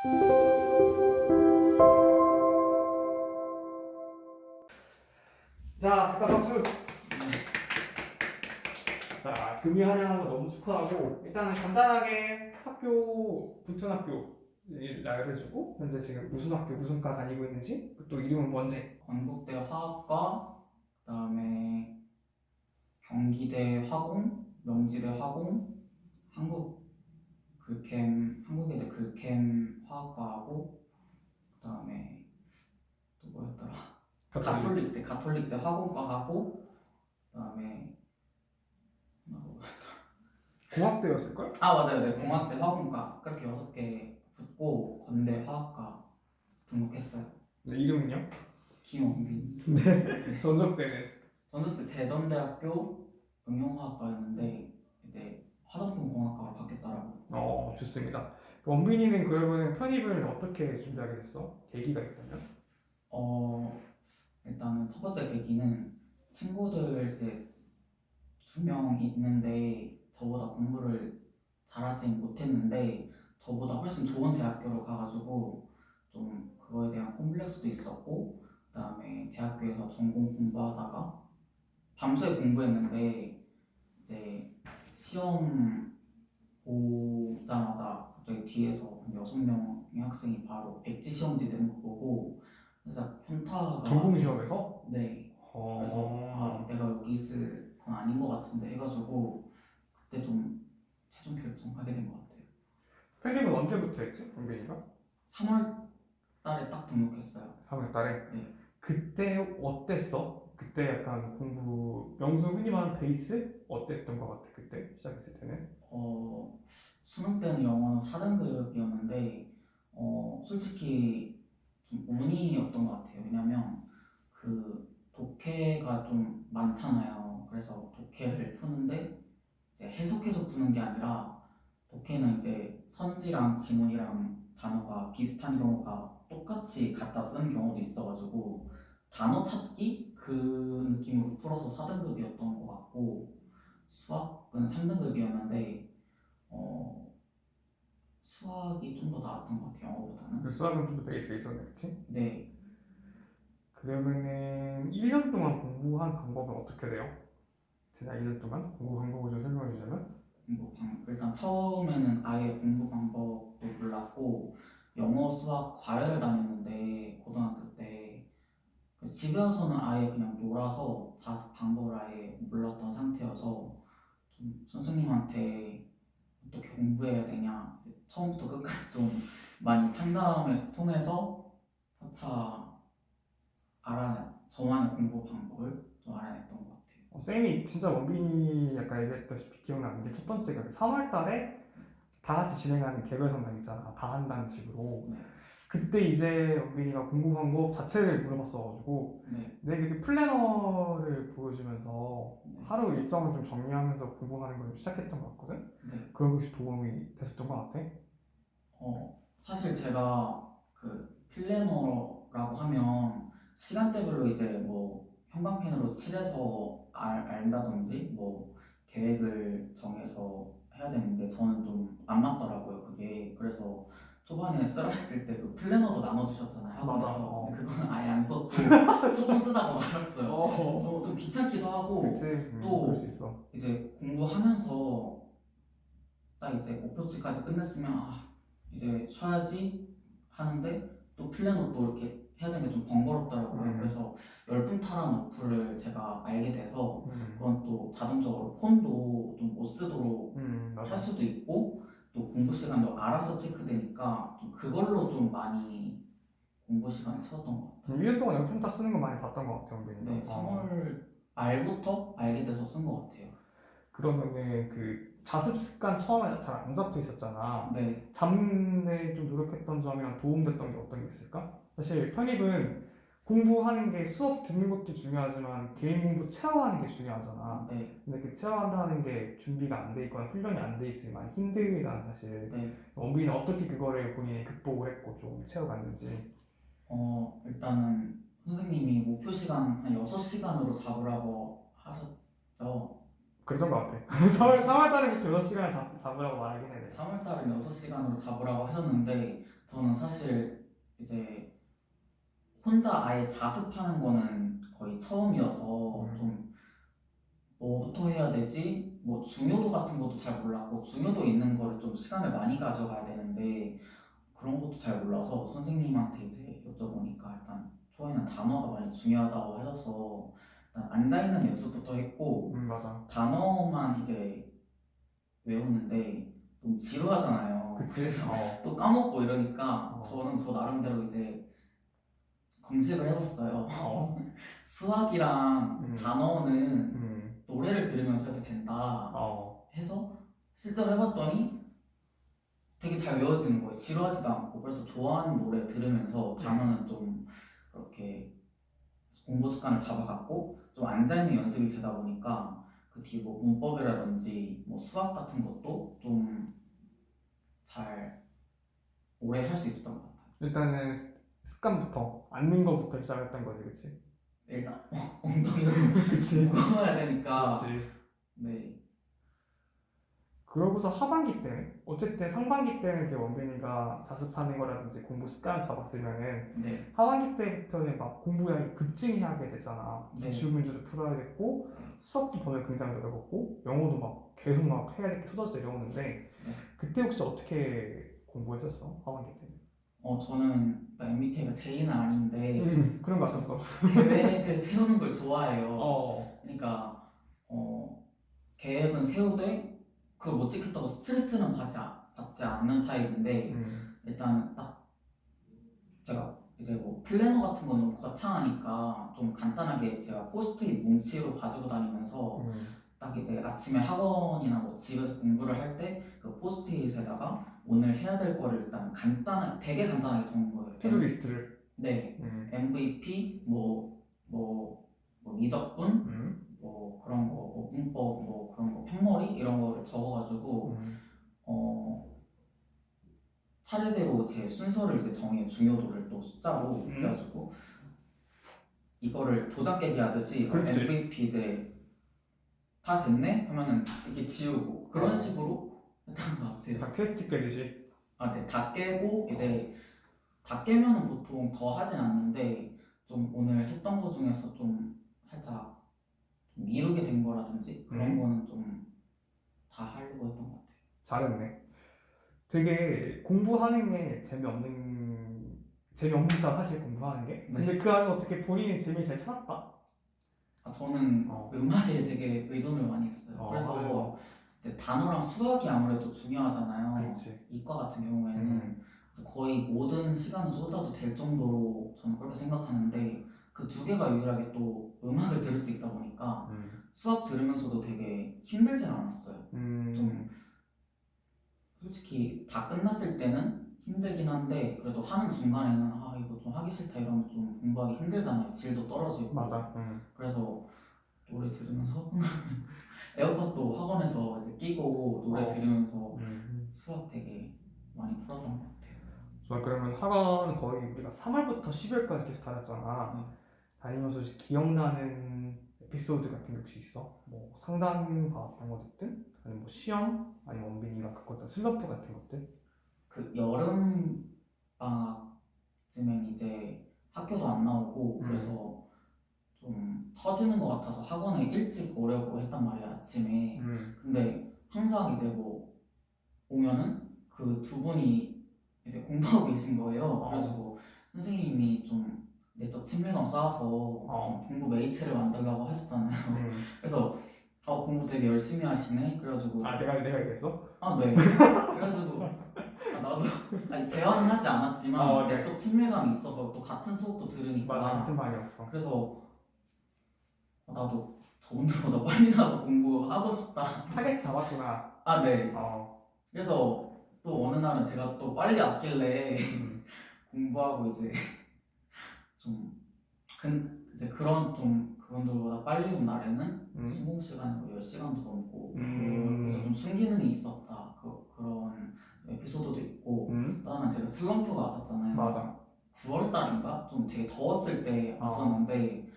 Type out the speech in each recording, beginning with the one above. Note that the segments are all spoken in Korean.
자, 일단 박수. 자, 금이 한양한 거 너무 축하하고 일단은 간단하게 학교 붙은 학교 알려주고 현재 지금 무슨 학교 무슨 과 다니고 있는지 또 이름은 뭔지. 건국대 화학과, 그다음에 경기대 화공, 명지대 화공, 한국외대 글캠 화학과하고, 그다음에 또 뭐였더라? 가톨릭대 화공과하고, 그다음에 공학대였을걸? 맞아요, 네, 공학대 화공과. 그렇게 6개 붙고 건대 화학과 등록했어요. 네, 이름은요? 김원빈. 네. 전적대는? 전주때 대전대학교 응용화학과였는데 이제 화장품 공학과로 바뀌었더라고요. 좋습니다. 원빈이는 그러면 편입을 어떻게 준비하게 됐어? 계기가 있다면? 일단은 첫 번째 계기는 친구들 이제 2명 있는데 저보다 공부를 잘하진 못했는데 저보다 훨씬 좋은 대학교로 가가지고 좀 그거에 대한 콤플렉스도 있었고, 그다음에 대학교에서 전공 공부하다가 밤새 공부했는데 이제 시험 보자마자 갑자기 뒤에서 한 6명의 학생이 바로 백지 시험지 내는 거 보고 그래서 현타가 전공 시험에서? 네. 그래서 내가 여기 있을 건 아닌 것 같은데 해가지고 그때 좀 최종 결정하게 된 것 같아요. 편입은 언제부터 했지? 원빈이가? 3월 달에 딱 등록했어요. 3월 달에? 네. 그때 어땠어? 그때 약간 공부 명수 흔히 말하는 베이스? 어땠던 것 같아 그때 시작했을 때는? 수능 때는 영어는 4등급이었는데 솔직히 좀 운이었던 것 같아요. 왜냐면 그 독해가 좀 많잖아요. 그래서 독해를 푸는데 이제 해석해서 푸는 게 아니라 독해는 이제 선지랑 지문이랑 단어가 비슷한 경우가 똑같이 갖다 쓰는 경우도 있어가지고 단어 찾기 그 느낌으로 풀어서 4등급이었던 것 같고, 수학은 3등급이었는데 수학이 좀 더 나았던 것 같아요, 영어보다는. 그 수학은 좀 더 베이스가 있었네, 그치? 네. 그러면은 1년 동안 공부한 방법은 어떻게 돼요? 제가 1년 동안 공부 방법을 좀 설명해 주자면? 일단 처음에는 아예 공부 방법도 몰랐고 영어, 수학 과외를 다녔는데 고등학교 때 집에 와서는 아예 그냥 놀아서 자습 방법을 아예 몰랐던 상태여서 좀 선생님한테 어떻게 공부해야 되냐 처음부터 끝까지 좀 많이 상담을 통해서 차차 저만의 공부 방법을 좀 알아냈던 것 같아요. 쌤이 진짜 원빈이 약간 얘기했다시피 기억나는 게 첫 번째가 3월 달에 다 같이 진행하는 개별 상담 있잖아. 다 한다는 식으로. 네. 그때 이제 원빈이가 공부 방법 자체를 물어봤어가지고 네. 내가 그 플래너를 보여주면서 네. 하루 일정을 좀 정리하면서 공부하는 걸 시작했던 것 같거든? 네. 그런 것이 도움이 됐었던 것 같아? 사실 제가 그 플래너라고 하면 시간대별로 이제 뭐 형광펜으로 칠해서 알다든지 뭐 계획을 정해서 해야 되는데 저는 좀 안 맞더라고요 그게. 그래서 초반에 쓰라 했을 때 그 플래너도 나눠주셨잖아요 맞아. 학원에서. 근데 그거는 아예 안 썼고 조금 쓰다가 말았어요. 좀 귀찮기도 하고. 그치? 또 그럴 수 있어. 이제 공부하면서 딱 이제 목표치까지 끝냈으면 이제 쉬어야지 하는데 또 플래너 또 이렇게 해야 되는 게 좀 번거롭더라고요. 그래서 열풍타라는 어플을 제가 알게 돼서 그건 또 자동적으로 폰도 좀 못 쓰도록 맞아. 할 수도 있고 또 공부 시간도 알아서 체크되니까 좀 그걸로 좀 많이 공부 시간을 채웠던 것 같아요. 1년 동안 열풍 다 쓰는 거 많이 봤던 것 같아, 원빈이가. 네, 3월 말부터 알게 돼서 쓴 것 같아요. 그러면은 그 자습 습관 처음에 잘 안 잡혀 있었잖아. 네. 잡는 좀 노력했던 점이랑 도움됐던 게 어떤 게 있을까? 사실 편입은 공부하는 게 수업 듣는 것도 중요하지만 개인 공부 체화하는 게 중요하잖아. 네. 근데 그 체화한다는 게 준비가 안 돼 있거나 훈련이 안 돼 있으면 많이 힘들잖아, 사실. 네. 원빈이는 어떻게 그거를 본인이 극복을 했고 좀 채워갔는지. 일단은 선생님이 목표 시간 한 6시간으로 잡으라고 하셨죠. 그랬던 것 같아. 3월 달에부터 6시간을 잡으라고 말하긴 해. 3월 달은 6시간으로 잡으라고 하셨는데 저는 사실 이제 혼자 아예 자습하는 거는 거의 처음이어서 좀 뭐부터 해야 되지? 뭐 중요도 같은 것도 잘 몰랐고 중요도 있는 거를 좀 시간을 많이 가져가야 되는데 그런 것도 잘 몰라서 선생님한테 이제 여쭤보니까 일단 초에는 단어가 많이 중요하다고 하셔서 일단 앉아있는 연습부터 했고 맞아. 단어만 이제 외우는데 너무 지루하잖아요. 그치? 그래서 어. 또 까먹고 이러니까 어. 저는 저 나름대로 이제 검색을 해봤어요. 어. 수학이랑 단어는 음. 노래를 들으면서 해도 된다 어. 해서 실제로 해봤더니 되게 잘 외워지는 거예요. 지루하지도 않고. 그래서 좋아하는 노래 들으면서 단어는 좀 그렇게 공부 습관을 잡아갔고 좀 앉아있는 연습이 되다 보니까 그 뒤에 뭐 문법이라든지 뭐 수학 같은 것도 좀 잘 오래 할 수 있었던 것 같아요. 일단은 습관부터 앉는 거부터 시작했던 거지, 그치? 일단 엉덩이로 그치. 무거워야 되니까 그치. 네. 그러고서 하반기 때는 어쨌든 상반기 때는 그 원빈이가 자습하는 거라든지 공부 습관을 잡았으면은 네. 하반기 때부터는 막 공부량이 급증하게 되잖아. 네. 기출문제도 풀어야겠고 수학도 범위 굉장히 넓었고 영어도 막 계속 막 해야 될 게 쏟아져 내려오는데 그때 혹시 어떻게 공부했었어? 하반기 때는? 저는 MBTI가 J는 아닌데 그런 거 같았어. 계획을 세우는 걸 좋아해요. 어. 그러니까 계획은 세우되 그걸 못 지켰다고 스트레스는 받지 않는 타입인데 일단 딱 제가 이제 뭐 플래너 같은 거는 거창하니까 좀 간단하게 제가 포스트잇 뭉치로 가지고 다니면서 딱 이제 아침에 학원이나 뭐 집에서 공부를 할 때 그 포스트잇에다가 오늘 해야 될 거를 일단 되게 간단하게 적는 거예요. 투두리스트를. 네. MVP 뭐 미적분 뭐 그런 거, 뭐 문법 뭐 그런 거 편머리 이런 거를 적어가지고 차례대로 제 순서를 이제 정해 중요도를 또 숫자로 그래가지고 이거를 도장 깨기 하듯이 그렇지. MVP 이제 다 됐네 하면은 이렇게 지우고 그런 식으로 했던 것 같아요. 다 퀘스트 깨듯이. 네, 다 깨고 이제 다 깨면은 보통 더 하진 않는데 좀 오늘 했던 거 중에서 좀 살짝 좀 미루게 된 거라든지 그런 거는 좀 다 하려고 했던 것 같아요. 잘했네. 되게 공부하는 게 재미없는 사실 공부하는 게. 근데 그 안에서 어떻게 본인의 재미를 잘 찾았다. 저는 음악에 되게 의존을 많이 했어요. 그래서 이제 단어랑 수학이 아무래도 중요하잖아요. 그렇지. 이과 같은 경우에는 그래서 거의 모든 시간을 쏟아도 될 정도로 저는 그렇게 생각하는데 그 두 개가 유일하게 또 음악을 들을 수 있다 보니까 수학 들으면서도 되게 힘들진 않았어요. 좀 솔직히 다 끝났을 때는 힘들긴 한데 그래도 하는 중간에는 이거 좀 하기 싫다 이러면 좀 공부하기 힘들잖아요. 질도 떨어지고. 맞아. 그래서 노래 들으면서 에어팟도 학원에서 이제 끼고 노래 들으면서 수학 되게 많이 풀었던 것 같아요. 좋아. 그러면 학원 거의 우리가 3월부터 12월까지 계속 다녔잖아. 다니면서 기억나는 에피소드 같은 게 혹시 있어? 뭐 상담 받았던 거 듣든 아니면 뭐 시험 아니면 원빈이가 겪었던 슬럼프 같은 것들? 그 여름 방학쯤엔 이제 학교도 안 나오고 그래서 좀 처지는 것 같아서 학원에 일찍 오려고 했단 말이야 아침에. 근데 항상 이제 뭐 오면은 그 두 분이 이제 공부하고 계신 거예요. 그래가지고 선생님이 좀 내적 친밀감 쌓아서 좀 공부 메이트를 만들려고 하셨잖아요. 그래서 공부 되게 열심히 하시네. 그래가지고 내가 얘기했어? 네. 그래가지고 나도 대화는 하지 않았지만 내적 친밀감이 있어서 또 같은 수업도 들으니까 맞아, 같은 반이었어. 그래서 나도 저분들보다 빨리 가서 공부하고 싶다. 타겟 잡았구나. 네. 그래서 또 어느 날은 제가 또 빨리 왔길래 공부하고 이제 좀 이제 그런 좀 그분들보다 빨리 온 날에는 수능 시간으로 10시간도 넘고 그래서 좀 순기능이 있었다. 그런 에피소드도 있고 그다음에 제가 슬럼프가 왔었잖아요. 맞아. 9월 달인가 좀 되게 더웠을 때 왔었는데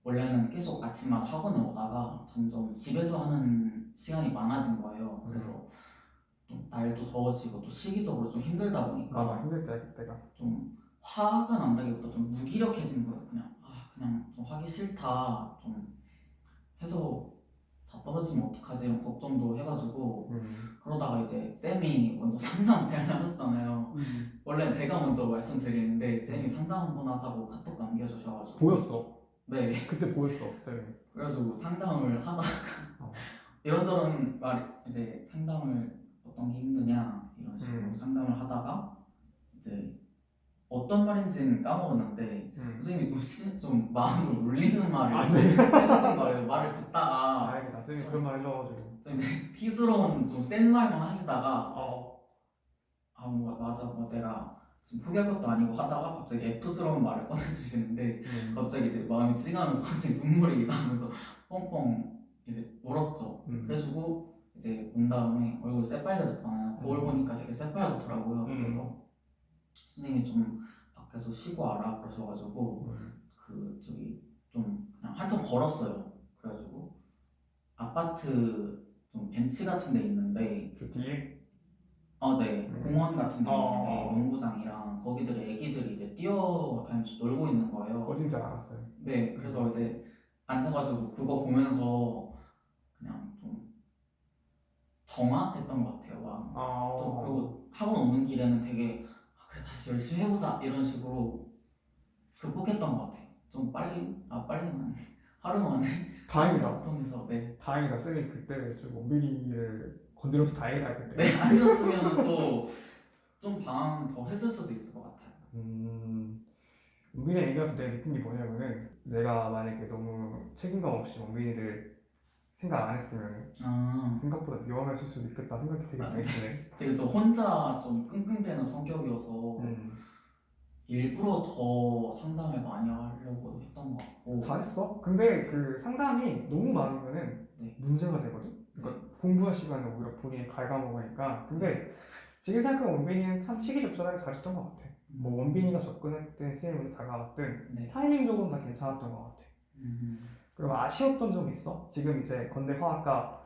원래는 계속 아침마다 학원에 오다가 점점 집에서 하는 시간이 많아진 거예요. 그래서 좀 날도 더워지고 또 시기적으로 좀 힘들다 보니까 맞아, 힘들 때 그때가. 좀 화가 난다기보다 좀 무기력해진 거예요. 그냥 좀 하기 싫다 좀 해서 다 떨어지면 어떡하지 이런 걱정도 해가지고 그러다가 이제 쌤이 먼저 상담 제안하셨잖아요. 원래 제가 먼저 말씀드리는데 쌤이 상담 한번 하자고 카톡 남겨주셔가지고 보였어. 네 그때 보였어, 쌤이. 그래가지고 상담을 하다가 어. 이런저런 말 이제 상담을 어떤 게 힘드냐 이런 식으로 상담을 하다가 이제 어떤 말인지는 까먹었는데 선생님이 좀 마음을 울리는 말을 아, 네. 해주신 거예요. 말을 듣다가 다행이다, 쌤이 그런 말 해줘가지고. 좀 티스러운 좀 센 말만 하시다가 어. 뭐 맞아 뭐 내가 지금 포기할 것도 아니고 하다가 갑자기 F스러운 말을 꺼내주시는데 갑자기 이제 마음이 찡하면서 갑자기 눈물이 나면서 뻥뻥 이제 울었죠. 그래가지고 이제 온 다음에 얼굴이 새빨개졌잖아요. 거울 보니까 되게 새빨갛더라고요. 그래서 선생님이 좀 밖에서 쉬고 와라 그러셔가지고 그 저기 좀 그냥 한참 걸었어요. 그래가지고 아파트 좀 벤치 같은 데 있는데 그 뒤에? 네 공원 같은 데 있는데 농구장이랑 거기들에 애기들이 이제 뛰어다니면서 놀고 있는 거예요. 어딘지 알았어요. 네 그래서 이제 앉아가지고 그거 보면서 그냥 좀 정화했던 것 같아요. 막 또 그리고 학원 오는 길에는 되게 그래 다시 열심히 해보자 이런 식으로 극복했던 것 같아요. 좀 빨리만 하루 만에 다행이다. 통해서 네. 다행이다. 쌤이 그때 좀 원빈이를 건드려서 다행이다 그때. 네 아니었으면 또 좀 방황 더 했을 수도 있을 것 같아요. 원빈이 얘기하면서 내가 느낀 게 뭐냐면은 내가 만약에 너무 책임감 없이 원빈이를 생각 안 했으면 생각보다 위험했을 수도 있겠다 생각이 되게 많이 드네. 제가 또 혼자 좀 끙끙대는 성격이어서 일부러 더 상담을 많이 하려고 했던 것 같고. 잘했어. 근데 그 상담이 너무 많으면은 네. 문제가 되거든. 그러니까 공부할 시간에 오히려 본인이 갉아먹으니까. 근데 지금 생각하면 원빈이는 참 시기적절하게 잘했던 것 같아. 뭐 원빈이가 접근했든 쌤이 먼저 다가왔든 네. 타이밍적으로는 다 괜찮았던 것 같아. 그럼 아쉬웠던 점이 있어? 지금 이제 건대화학과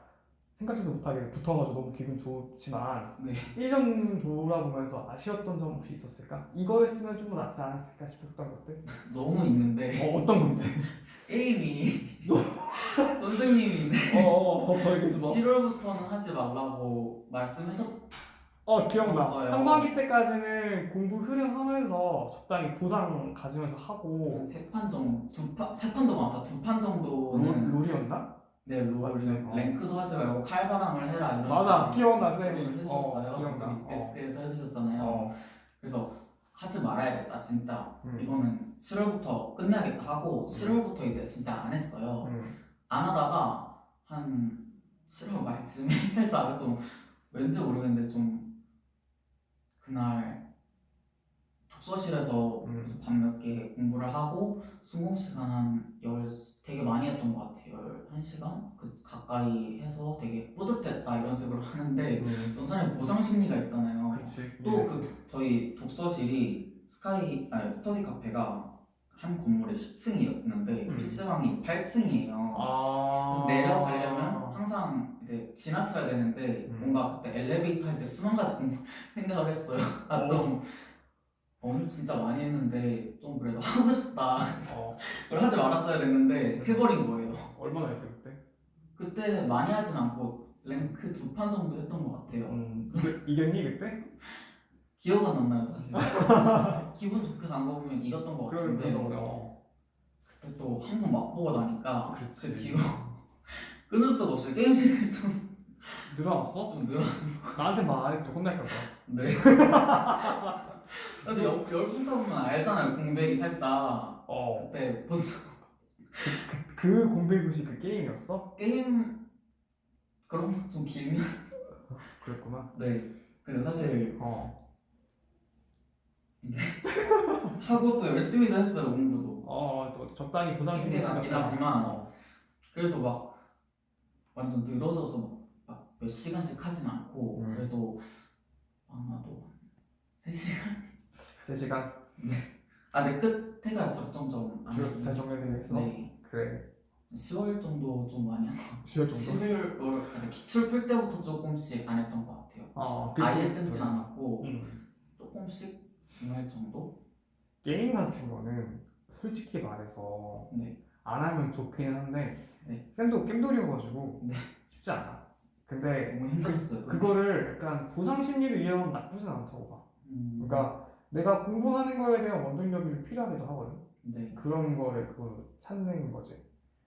생각지도 못하게 붙어가지고 너무 기분 좋지만 네. 1년 돌아보면서 아쉬웠던 점 혹시 있었을까? 이거 했으면 좀 더 낫지 않았을까 싶었던 것들? 너무 있는데 어떤 건데? 게임이 선생님이 이제 얘기 좀 봐. 7월부터는 하지 말라고 말씀하셨. 기억나. 있었어요. 상반기 때까지는 공부 흐름하면서 적당히 보상 가지면서 하고 세 판 정도, 세 판도 많다. 두 판 정도는 롤이었나? 네, 맞지? 랭크도 하지 말고 칼바람을 해라 이런 맞아, 기억나, 말씀을 쌤이. 해주셨어요. 기억나. 저기 데스크에서 해주셨잖아요. 그래서 하지 말아야겠다 진짜. 이거는 7월부터 끝내야겠다 하고 7월부터 이제 진짜 안 했어요. 안 하다가 한 7월 말쯤에 살짝 좀 왠지 모르겠는데 좀 그날 독서실에서 밤 늦게 공부를 하고 수능 시간 한 되게 많이 했던 것 같아요. 11시간 가까이 해서 되게 뿌듯했다 이런 식으로 하는데 어떤 사람이 보상 심리가 있잖아요. 그렇지. 또 저희 독서실이 스터디 카페가 한 건물에 10층이었는데 PC방이 8층이에요. 그래서 내려가려면 항상 이제 지나쳐야 되는데 뭔가 그때 엘리베이터 할 때 수만 가지 생각을 했어요. 좀 오늘 진짜 많이 했는데 좀 그래도 하고 싶다. 그걸 하지 말았어야 됐는데 해버린 거예요. 얼마나 했어 그때? 그때 많이 하진 않고 랭크 2판 정도 했던 것 같아요. 근데 이겼니 그때? 기억은 안 나요 사실. 기분 좋게 간 거 보면 이겼던 것 같은데 그때 또 한 번 맛보고 나니까 그 뒤로 끊을 수가 없어요. 게임 시간이 좀 늘어났어? 좀 늘어. 나한테 말 안 했지 혼날까봐. 네. 그래서 열풍 타보면 알잖아요. 공백이 살짝. 그때 벌써 그 공백이 그 게임이었어? 게임 그런 거 좀 길면. 그랬구나. 네. 근데 사실 네. 하고 또 열심히도 했어요 공부도. 또 적당히 보상심이 힘들긴 하지만 그래도 막 완전 늘어져서 막 몇 시간씩 하진 않고 그래도 아마도 3시간? 3시간? 네. 네 끝에 갈수록 점점 안 하긴 다 정리되긴 했어? 네. 그래. 10월 정도 좀 많이 한 것 같아요. 10월 정도? 11월 기출 풀 때부터 조금씩 안 했던 것 같아요. 같아요. 그게 아예 또 끊진 있더라. 않았고 음. 조금씩 중할 정도? 게임 같은 거는 솔직히 말해서 네. 안 하면 좋기는 한데 네. 쌤도 겜돌이어가지고 네. 쉽지 않아. 근데 너무 힘들었어요. 그거를 약간 보상 심리를 이해하면 나쁘진 않다고 봐. 그러니까 내가 공부하는 거에 대한 원동력이 좀 필요하기도 하거든. 네. 그런 거를 그거 찾는 거지.